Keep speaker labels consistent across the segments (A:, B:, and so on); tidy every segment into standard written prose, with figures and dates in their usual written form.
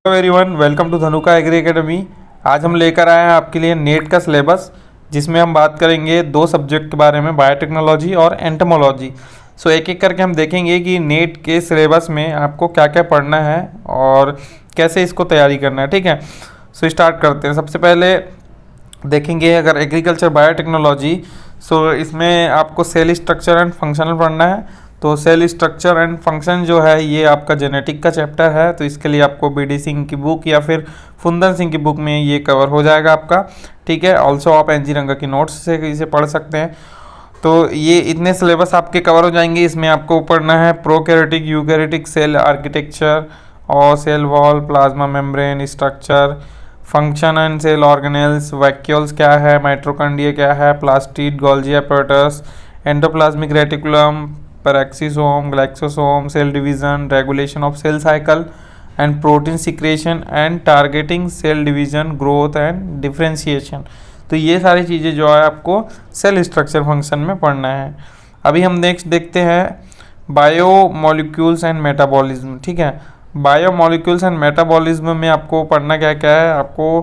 A: Everyone, welcome to Dhanuka agri academy. आज हम लेकर आए हैं आपके लिए नेट का सिलेबस, जिसमें हम बात करेंगे दो सब्जेक्ट के बारे में, बायोटेक्नोलॉजी और एंटोमोलॉजी। सो एक एक करके हम देखेंगे कि नेट के सिलेबस में आपको क्या क्या पढ़ना है और कैसे इसको तैयारी करना है। ठीक है, सो स्टार्ट करते हैं। सबसे पहले देखेंगे अगर एग्रीकल्चर बायोटेक्नोलॉजी, सो इसमें आपको सेल स्ट्रक्चर एंड फंक्शनल पढ़ना है। तो सेल स्ट्रक्चर एंड फंक्शन जो है ये आपका जेनेटिक का चैप्टर है, तो इसके लिए आपको बीडी सिंह की बुक या फिर फुंदन सिंह की बुक में ये कवर हो जाएगा आपका। ठीक है, ऑल्सो आप एनजी रंगा की नोट्स से इसे पढ़ सकते हैं। तो ये इतने सिलेबस आपके कवर हो जाएंगे। इसमें आपको पढ़ना है प्रोकैरियोटिक यूकैरियोटिक सेल आर्किटेक्चर और cell wall, plasma membrane structure, function and cell organelles, vacuoles क्या है, माइटोकॉन्ड्रिया क्या है, plastid, Golgi apparatus, endoplasmic reticulum, peroxisome, glyoxysome, cell division, regulation of cell cycle and protein secretion and targeting cell division, growth and differentiation. तो ये सारी चीज़ें जो है आपको सेल स्ट्रक्चर फंक्शन में पढ़ना है। अभी हम नेक्स्ट देखते हैं बायो मॉलिक्यूल्स एंड मेटाबॉलिज्म। ठीक है, बायो मॉलिक्यूल्स एंड मेटाबॉलिज्म में आपको पढ़ना क्या क्या है। आपको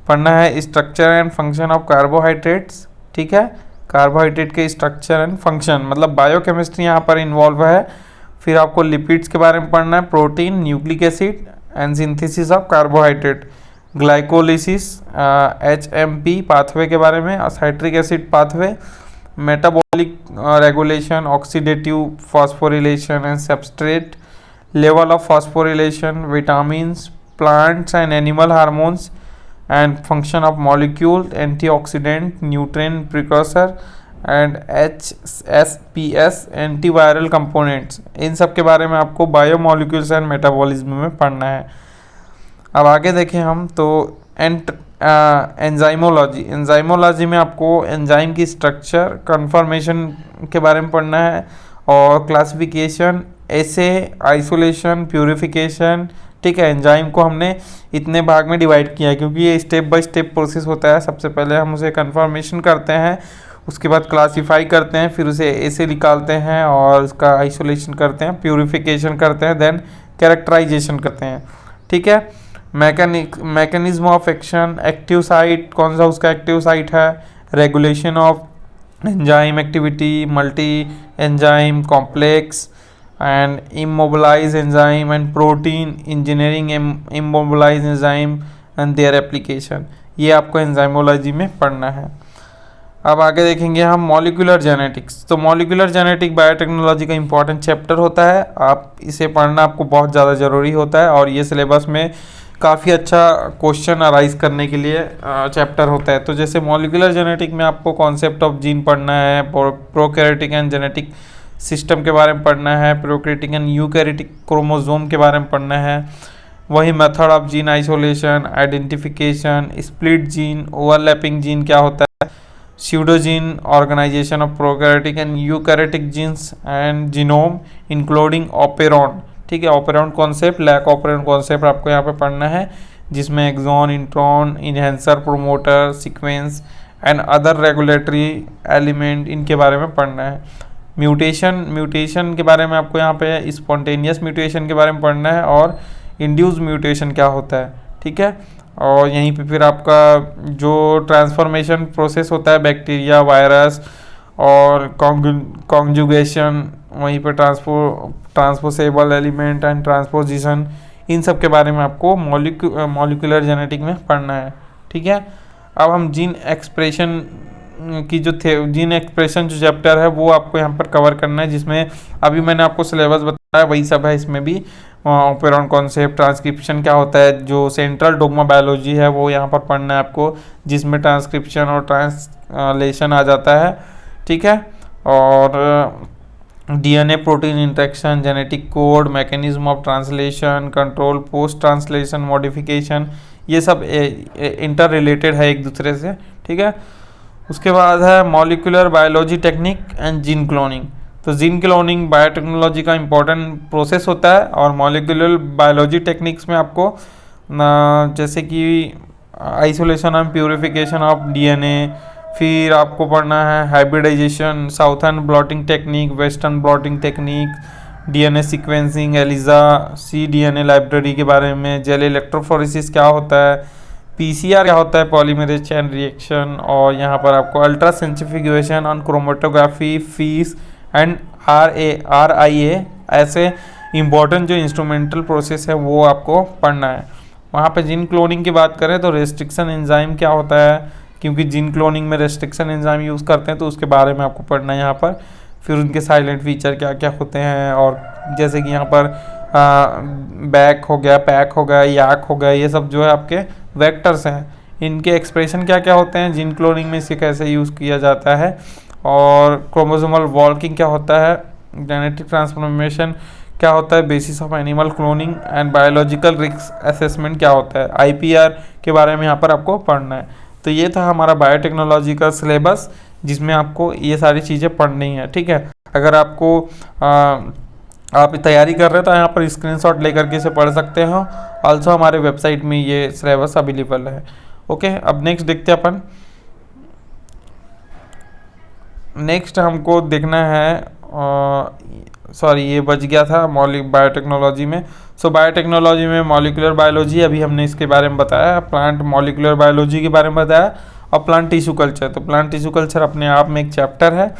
A: पढ़ना है structure and function of carbohydrates. ठीक है, कार्बोहाइड्रेट के स्ट्रक्चर एंड फंक्शन, मतलब बायोकेमिस्ट्री यहाँ पर इन्वॉल्व है। फिर आपको लिपिड्स के बारे में पढ़ना है, protein, nucleic acid and synthesis of carbohydrate, glycolysis, HMP pathway के बारे में, citric acid pathway, metabolic regulation, oxidative phosphorylation and substrate level of phosphorylation, vitamins, plants and animal hormones and function of molecule, antioxidant, nutrient precursor and HSPS antiviral components। इन सब के बारे में आपको bio molecules and metabolism में पढ़ना है। अब आगे देखें हम तो एंजाइमोलॉजी। एंजाइमोलॉजी में आपको एंजाइम की स्ट्रक्चर, कन्फर्मेशन के बारे में पढ़ना है और क्लासिफिकेशन, एसे, आइसोलेशन, प्यूरिफिकेशन। ठीक है, एंजाइम को हमने इतने भाग में डिवाइड किया है क्योंकि ये स्टेप बाय स्टेप प्रोसेस होता है। सबसे पहले हम उसे कन्फर्मेशन करते हैं, उसके बाद क्लासीफाई करते हैं, फिर उसे ऐसे निकालते हैं और उसका आइसोलेशन करते हैं, प्यूरिफिकेशन करते हैं, देन कैरेक्टराइजेशन करते हैं। ठीक है, mechanism of action, active site, कौन सा उसका एक्टिव साइट है, regulation of enzyme activity, multi enzyme complex and immobilize enzyme and protein engineering, immobilize enzyme and their application। ये आपको एंजाइमोलॉजी में पढ़ना है। अब आगे देखेंगे हम मॉलिक्यूलर जेनेटिक्स। तो मॉलिक्यूलर जेनेटिक बायोटेक्नोलॉजी का इंपॉर्टेंट चैप्टर होता है। आप इसे पढ़ना आपको बहुत ज़्यादा ज़रूरी होता है और ये सिलेबस में काफ़ी अच्छा क्वेश्चन अराइज करने के लिए चैप्टर होता है। तो जैसे मॉलिक्यूलर जेनेटिक में आपको कॉन्सेप्ट ऑफ जीन पढ़ना है, प्रोकैरियोटिक एंड जेनेटिक सिस्टम के बारे में पढ़ना है, प्रोकैरियोटिक एंड यूकैरियोटिक क्रोमोसोम के बारे में पढ़ना है, वही method of gene isolation, identification, split gene, overlapping gene क्या होता है, pseudogene, organisation of prokaryotic and eukaryotic genes and genome including operon. ठीक है, operon concept, lac operon concept आपको यहाँ पे पढ़ना है, जिसमें exon, intron, enhancer, promoter, sequence and other regulatory element, इनके बारे में पढ़ना है। म्यूटेशन के बारे में आपको यहाँ पे स्पॉन्टेनियस म्यूटेशन के बारे में पढ़ना है और इंड्यूस म्यूटेशन क्या होता है। ठीक है, और यहीं पे फिर आपका जो ट्रांसफॉर्मेशन प्रोसेस होता है, बैक्टीरिया, वायरस और कॉन्जुगेशन, वहीं पे ट्रांसपोसेबल एलिमेंट एंड ट्रांसपोजिशन, इन सब के बारे में आपको मॉलिक्यूलर जेनेटिक में पढ़ना है। ठीक है, अब हम जीन एक्सप्रेशन की जीन एक्सप्रेशन जो चैप्टर है वो आपको यहाँ पर कवर करना है, जिसमें अभी मैंने आपको सिलेबस बताया वही सब है। इसमें भी ऑपेरॉन कॉन्सेप्ट, ट्रांसक्रिप्शन क्या होता है, जो सेंट्रल डोग्मा बायोलॉजी है वो यहाँ पर पढ़ना है आपको, जिसमें ट्रांसक्रिप्शन और ट्रांसलेशन आ जाता है। ठीक है, और DNA protein interaction, genetic code, mechanism of translation, control, post translation modification, ये सब इंटर रिलेटेड है एक दूसरे से। ठीक है, उसके बाद है molecular biology technique and gene cloning. तो जीन क्लोनिंग बायोटेक्नोलॉजी का इंपॉर्टेंट प्रोसेस होता है और मॉलिक्यूलर बायोलॉजी टेक्निक्स में आपको जैसे कि isolation and purification of DNA, फिर आपको पढ़ना है hybridisation, Southern blotting technique, western blotting technique, DNA sequencing, ELISA c DNA library के बारे में, जेल इलेक्ट्रोफोरेसिस क्या होता है, पीसीआर क्या होता है, पॉलीमरेज चेन रिएक्शन, और यहाँ पर आपको ultra centrifugation on chromatography, fees and RIA ऐसे इंपॉर्टेंट जो इंस्ट्रूमेंटल प्रोसेस है वो आपको पढ़ना है। वहाँ पे जीन क्लोनिंग की बात करें तो रेस्ट्रिक्शन एंजाइम क्या होता है, क्योंकि जीन क्लोनिंग में रेस्ट्रिक्शन एंजाइम यूज़ करते हैं तो उसके बारे में आपको पढ़ना है यहाँ पर। फिर उनके साइलेंट फीचर क्या क्या होते हैं, और जैसे कि यहाँ पर बैक हो गया, पैक हो गया, याक हो गया, ये सब जो है आपके वेक्टर्स हैं, इनके एक्सप्रेशन क्या क्या होते हैं, जीन क्लोनिंग में इसे कैसे यूज़ किया जाता है, और क्रोमोसोमल वॉल्किंग क्या होता है, जेनेटिक ट्रांसफॉर्मेशन क्या होता है, basis of animal cloning and biological risk assessment क्या होता है, आईपीआर के बारे में यहाँ पर आपको पढ़ना है। तो ये था हमारा बायोटेक्नोलॉजी का सिलेबस जिसमें आपको ये सारी चीज़ें पढ़नी है। ठीक है, अगर आपको आप तैयारी कर रहे हैं तो यहाँ पर स्क्रीनशॉट लेकर के इसे पढ़ सकते हो। ऑल्सो हमारे वेबसाइट में ये सिलेबस अवेलेबल है। ओके, अब नेक्स्ट देखते हैं अपन। नेक्स्ट हमको देखना है, सॉरी ये बच गया था बायोटेक्नोलॉजी में। सो बायोटेक्नोलॉजी में मॉलिक्यूलर बायोलॉजी, अभी हमने इसके बारे में बताया, प्लांट मॉलिक्यूलर बायोलॉजी के बारे में बताया, और प्लांट टिश्यू कल्चर। तो प्लांट टिश्यू कल्चर अपने आप में एक चैप्टर है।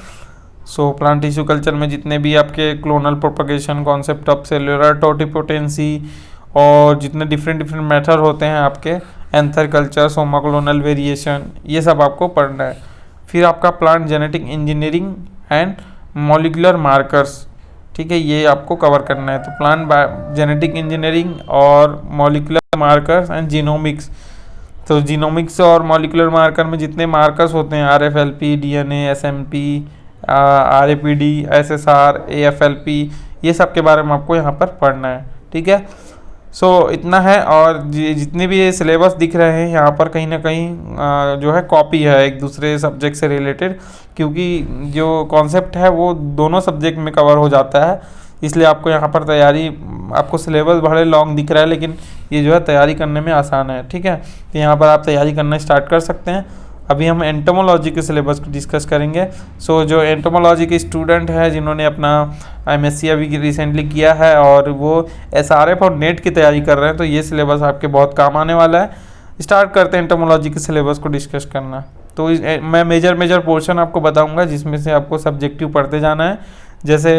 A: सो प्लांट टिश्यू कल्चर में जितने भी आपके clonal propagation, concept of cellular totipotency, और जितने डिफरेंट मेथड होते हैं आपके, एंथर कल्चर, सोमाक्लोनल वेरिएशन, ये सब आपको पढ़ना है। फिर आपका plant genetic engineering and molecular markers, ठीक है, ये आपको कवर करना है। तो प्लांट जेनेटिक इंजीनियरिंग और मॉलिक्यूलर मार्कर्स एंड जीनोमिक्स। तो जीनोमिक्स और मॉलिक्यूलर मार्कर में जितने मार्कर्स होते हैं, RFLP, DNA, SMP, RAPD, SSR, AFLP, ये सब के बारे में आपको यहाँ पर पढ़ना है। ठीक है, सो इतना है। और जितने भी ये सिलेबस दिख रहे हैं यहाँ पर कहीं ना कहीं जो है कॉपी है एक दूसरे सब्जेक्ट से रिलेटेड, क्योंकि जो कॉन्सेप्ट है वो दोनों सब्जेक्ट में कवर हो जाता है, इसलिए आपको यहाँ पर तैयारी, आपको सिलेबस बड़े लॉन्ग दिख रहा है लेकिन ये जो है तैयारी करने में आसान है। ठीक है, तो यहाँ पर आप तैयारी करना स्टार्ट कर सकते हैं। अभी हम एंटोमोलॉजी के सिलेबस को डिस्कस करेंगे। सो जो एंटोमोलॉजी के स्टूडेंट है जिन्होंने अपना MSc अभी रिसेंटली किया है और वो SRF और नेट की तैयारी कर रहे हैं, तो ये सिलेबस आपके बहुत काम आने वाला है। स्टार्ट करते हैं एंटोमोलॉजी के सिलेबस को डिस्कस करना। तो मैं मेजर पोर्शन आपको बताऊंगा जिसमें से आपको सब्जेक्टिव पढ़ते जाना है। जैसे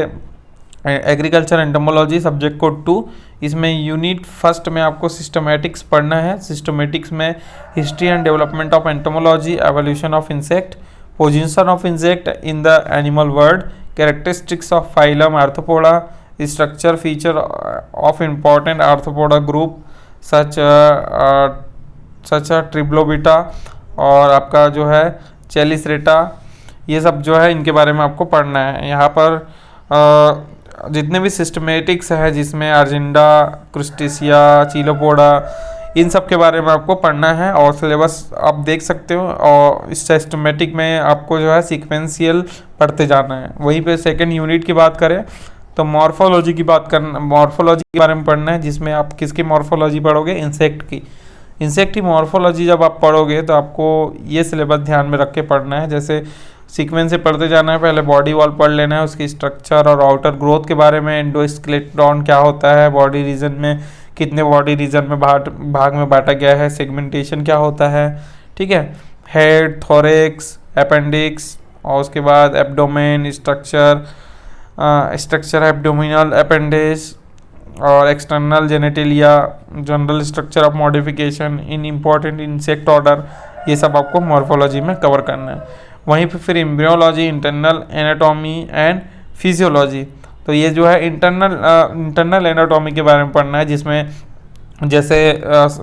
A: एग्रीकल्चर एंटोमोलॉजी सब्जेक्ट कोड 2, इसमें यूनिट फर्स्ट में आपको सिस्टमेटिक्स पढ़ना है। सिस्टमेटिक्स में history and development of entomology, evolution of insect, position of insect in the animal world, characteristics of phylum Arthropoda, structure feature of important Arthropoda group such trilobita, और आपका जो है चेलिसरेटा, ये सब जो है इनके बारे में आपको पढ़ना है। यहाँ पर जितने भी सिस्टमेटिक्स है जिसमें अर्जेंडा, क्रुस्टेशिया, चिलोपोडा, इन सब के बारे में आपको पढ़ना है। और सिलेबस आप देख सकते हो, और इस सिस्टमेटिक में आपको जो है सीक्वेंशियल पढ़ते जाना है। वहीं पे सेकंड यूनिट की बात करें तो मॉर्फोलॉजी की बात करना, मॉर्फोलॉजी के बारे में पढ़ना है, जिसमें आप किसकी मॉर्फोलॉजी पढ़ोगे, इंसेक्ट की। इंसेक्ट की मॉर्फोलॉजी जब आप पढ़ोगे तो आपको ये सिलेबस ध्यान में रख के पढ़ना है। जैसे सीक्वेंस से पढ़ते जाना है, पहले बॉडी वॉल पढ़ लेना है, उसकी स्ट्रक्चर और आउटर ग्रोथ के बारे में, एंडोस्केलेटन क्या होता है, बॉडी रीजन में कितने बॉडी रीजन में भाग में बांटा गया है, सेगमेंटेशन क्या होता है, ठीक है, हेड, थोरेक्स, अपेंडिक्स, और उसके बाद एब्डोमेन स्ट्रक्चर एब्डोमिनल अपेंडेज, और external genitalia, general structure of modification in important insect order, ये सब आपको मॉर्फोलॉजी में कवर करना है। वहीं पे फिर embryology, internal anatomy and physiology, तो ये जो है इंटरनल एनाटॉमी के बारे में पढ़ना है, जिसमें जैसे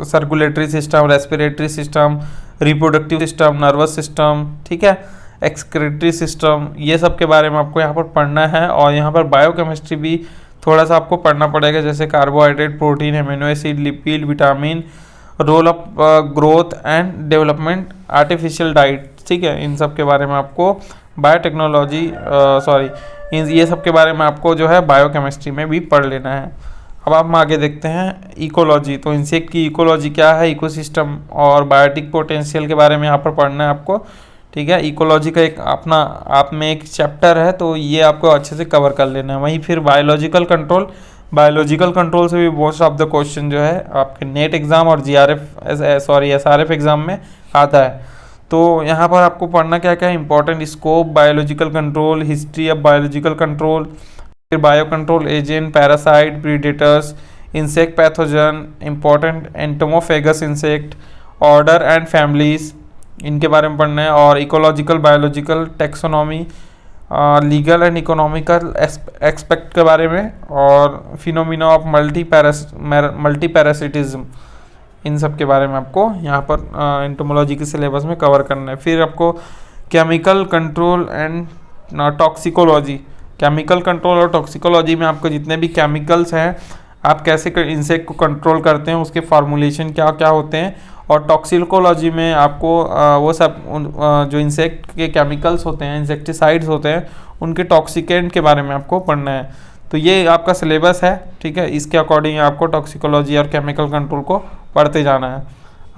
A: circulatory system, respiratory system, reproductive system, nervous system, ठीक है, एक्सक्रीटरी सिस्टम, ये सब के बारे में आपको यहाँ पर पढ़ना है। और यहाँ पर बायोकेमिस्ट्री भी थोड़ा सा आपको पढ़ना पड़ेगा, जैसे carbohydrate, protein, amino acid, lipid, vitamin, role of growth and development, artificial diet, ठीक है, इन सब के बारे में आपको बायोटेक्नोलॉजी ये सब के बारे में आपको जो है बायोकेमिस्ट्री में भी पढ़ लेना है। अब हम आगे देखते हैं इकोलॉजी। तो इंसेक्ट की इकोलॉजी क्या है, इकोसिस्टम और बायोटिक पोटेंशियल के बारे में यहाँ पर पढ़ना है आपको। ठीक है। इकोलॉजी का एक अपना आप में एक चैप्टर है, तो ये आपको अच्छे से कवर कर लेना है। वहीं फिर बायोलॉजिकल कंट्रोल से भी मोस्ट ऑफ द क्वेश्चन जो है आपके नेट एग्ज़ाम और एसआरएफ एग्ज़ाम में आता है। तो यहाँ पर आपको पढ़ना क्या क्या है, important scope, biological control, history of biological control, फिर bio control agent, parasite, predators, insect pathogen, important entomophagous insect, order and families, इनके बारे में पढ़ना है। और ecological, biological, taxonomy, legal and economical expect के बारे में, और फिनोमिना ऑफ मल्टी पैरासिटिज्म, इन सब के बारे में आपको यहाँ पर एंटोमोलॉजी के सिलेबस में कवर करना है। फिर आपको chemical control and toxicology, chemical control और टॉक्सिकोलॉजी में आपको जितने भी केमिकल्स हैं आप कैसे इंसेक्ट को कंट्रोल करते हैं, उसके फार्मूलेशन क्या क्या होते हैं। और टॉक्सिकोलॉजी में आपको वो सब जो इंसेक्ट के केमिकल्स होते हैं, इंसेक्टिसाइड्स होते हैं, उनके टॉक्सिकेंट के बारे में आपको पढ़ना है। तो ये आपका सिलेबस है, ठीक है। इसके अकॉर्डिंग आपको टॉक्सिकोलॉजी और केमिकल कंट्रोल को पढ़ते जाना है।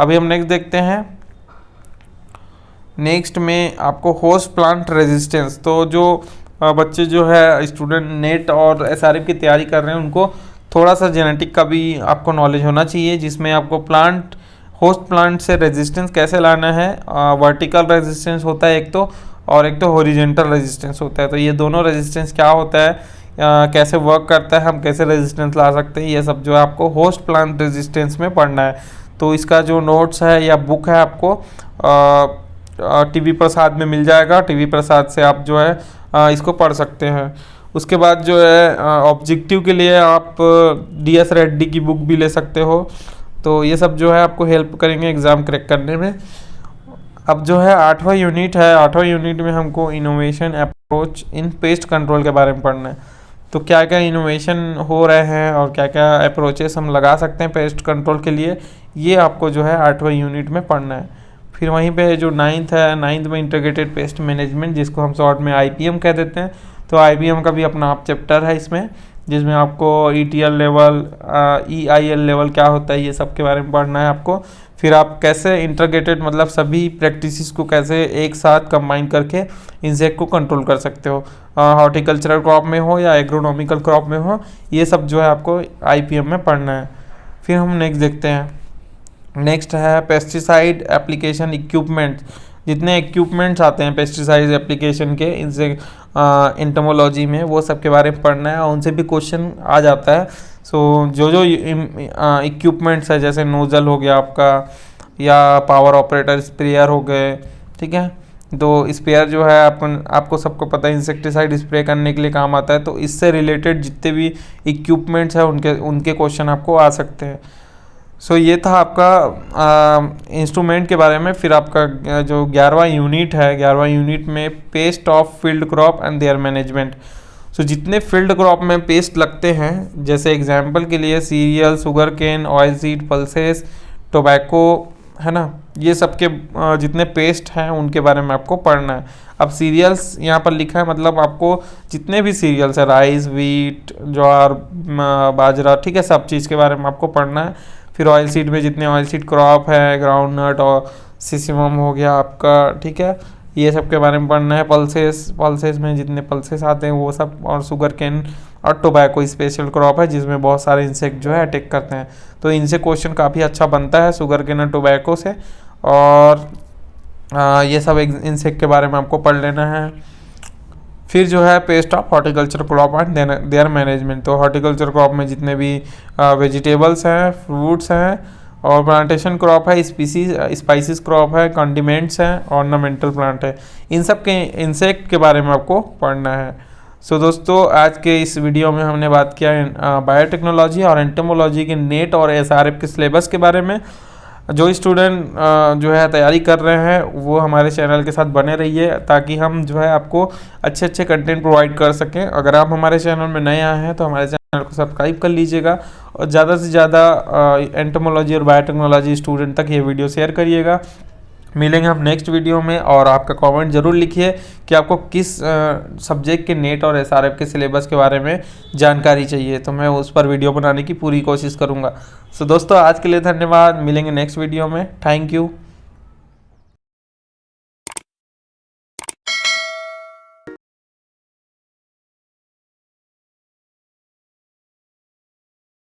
A: अभी हम नेक्स्ट देखते हैं। नेक्स्ट में आपको होस्ट प्लांट रेजिस्टेंस, तो जो बच्चे जो है स्टूडेंट नेट और एसआरएफ की तैयारी कर रहे हैं, उनको थोड़ा सा जेनेटिक का भी आपको नॉलेज होना चाहिए, जिसमें आपको होस्ट प्लांट से रेजिस्टेंस कैसे लाना है। वर्टिकल रेजिस्टेंस होता है एक तो, और एक तो हॉरिजॉन्टल रेजिस्टेंस होता है। तो ये दोनों रेजिस्टेंस क्या होता है, कैसे वर्क करता है, हम कैसे रेजिस्टेंस ला सकते हैं, ये सब जो है आपको होस्ट प्लांट रेजिस्टेंस में पढ़ना है। तो इसका जो नोट्स है या बुक है आपको टीवी प्रसाद में मिल जाएगा। टीवी प्रसाद से आप जो है इसको पढ़ सकते हैं। उसके बाद जो है ऑब्जेक्टिव के लिए आप DS रेड्डी की बुक भी ले सकते हो। तो ये सब जो है आपको हेल्प करेंगे एग्ज़ाम क्रैक करने में। अब जो है 8वां यूनिट है, 8वां यूनिट में हमको innovation approach in pest control के बारे में पढ़ना है। तो क्या क्या इनोवेशन हो रहे हैं और क्या क्या अप्रोचेस हम लगा सकते हैं पेस्ट कंट्रोल के लिए, ये आपको जो है 8वां यूनिट में पढ़ना है। फिर वहीं पे जो 9th है, 9th में इंटीग्रेटेड पेस्ट मैनेजमेंट, जिसको हम शॉर्ट में IPM कह देते हैं। तो IPM का भी अपना आप चैप्टर है इसमें, जिसमें आपको ETL लेवल, EIL लेवल क्या होता है, ये सब के बारे में पढ़ना है आपको। फिर आप कैसे इंटीग्रेटेड मतलब सभी प्रैक्टिसेस को कैसे एक साथ कंबाइन करके इंसेक्ट को कंट्रोल कर सकते हो, हॉर्टिकल्चरल क्रॉप में हो या एग्रोनॉमिकल क्रॉप में हो, ये सब जो है आपको IPM में पढ़ना है। फिर हम नेक्स्ट देखते हैं। नेक्स्ट है पेस्टिसाइड एप्लीकेशन इक्विपमेंट, जितने इक्विपमेंट्स आते हैं पेस्टिसाइड एप्लीकेशन के इनसे एंटोमोलॉजी में, वो सब के बारे में पढ़ना है और उनसे भी क्वेश्चन आ जाता है। सो जो इक्विपमेंट्स है, जैसे नोज़ल हो गया आपका, या पावर ऑपरेटर स्प्रेयर हो गए, ठीक है। तो स्प्रेयर जो है आपको सबको पता है इंसेक्टिसाइड स्प्रे करने के लिए काम आता है। तो इससे रिलेटेड जितने भी इक्विपमेंट्स हैं उनके क्वेश्चन आपको आ सकते हैं। सो ये था आपका इंस्ट्रूमेंट के बारे में। फिर आपका जो 11वां यूनिट है, 11वां यूनिट में pest of field crop and their management. So जितने फील्ड क्रॉप में पेस्ट लगते हैं, जैसे एग्जांपल के लिए cereal, sugarcane, oilseed, pulses, tobacco, है ना, ये सब के जितने पेस्ट हैं उनके बारे में आपको पढ़ना है। अब सीरियल्स यहाँ पर लिखा है, मतलब आपको जितने भी सीरियल्स है, राइस, व्हीट, ज्वार, बाजरा, ठीक है, सब चीज़ के बारे में आपको पढ़ना है। फिर ऑयल सीड में जितने ऑयल सीड क्रॉप है, ग्राउंड नट और सिसमम हो गया आपका, ठीक है, ये सब के बारे में पढ़ना है। पल्सेस में जितने पल्सेस आते हैं वो सब, और शुगर केन और टोबैको स्पेशल क्रॉप है जिसमें बहुत सारे इंसेक्ट जो है अटैक करते हैं। तो इनसे क्वेश्चन काफ़ी अच्छा बनता है, शुगर केन और टोबैको से। और ये सब इंसेक्ट के बारे में आपको पढ़ लेना है। फिर जो है paste of horticulture crop and their management. तो हॉर्टिकल्चर क्रॉप में जितने भी वेजिटेबल्स हैं, फ्रूट्स हैं, और प्लांटेशन क्रॉप है, स्पाइसिस क्रॉप है, कंडिमेंट्स हैं, ऑर्नामेंटल प्लांट है, इन सब के इंसेक्ट के बारे में आपको पढ़ना है। सो दोस्तों, आज के इस वीडियो में हमने बात किया बायोटेक्नोलॉजी और एंटोमोलॉजी के नेट और SRF के सिलेबस के बारे में। जो स्टूडेंट जो है तैयारी कर रहे हैं वो हमारे चैनल के साथ बने रहिए, ताकि हम जो है आपको अच्छे अच्छे कंटेंट प्रोवाइड कर सकें। अगर आप हमारे चैनल में नए आए हैं तो हमारे चैनल को सब्सक्राइब कर लीजिएगा, और ज़्यादा से ज़्यादा एंटोमोलॉजी और बायोटेक्नोलॉजी स्टूडेंट तक ये वीडियो शेयर करिएगा। मिलेंगे हम नेक्स्ट वीडियो में, और आपका कमेंट ज़रूर लिखिए कि आपको किस सब्जेक्ट के नेट और SRF के सिलेबस के बारे में जानकारी चाहिए, तो मैं उस पर वीडियो बनाने की पूरी कोशिश करूँगा। सो दोस्तों, आज के लिए धन्यवाद। मिलेंगे नेक्स्ट वीडियो में। Thank you.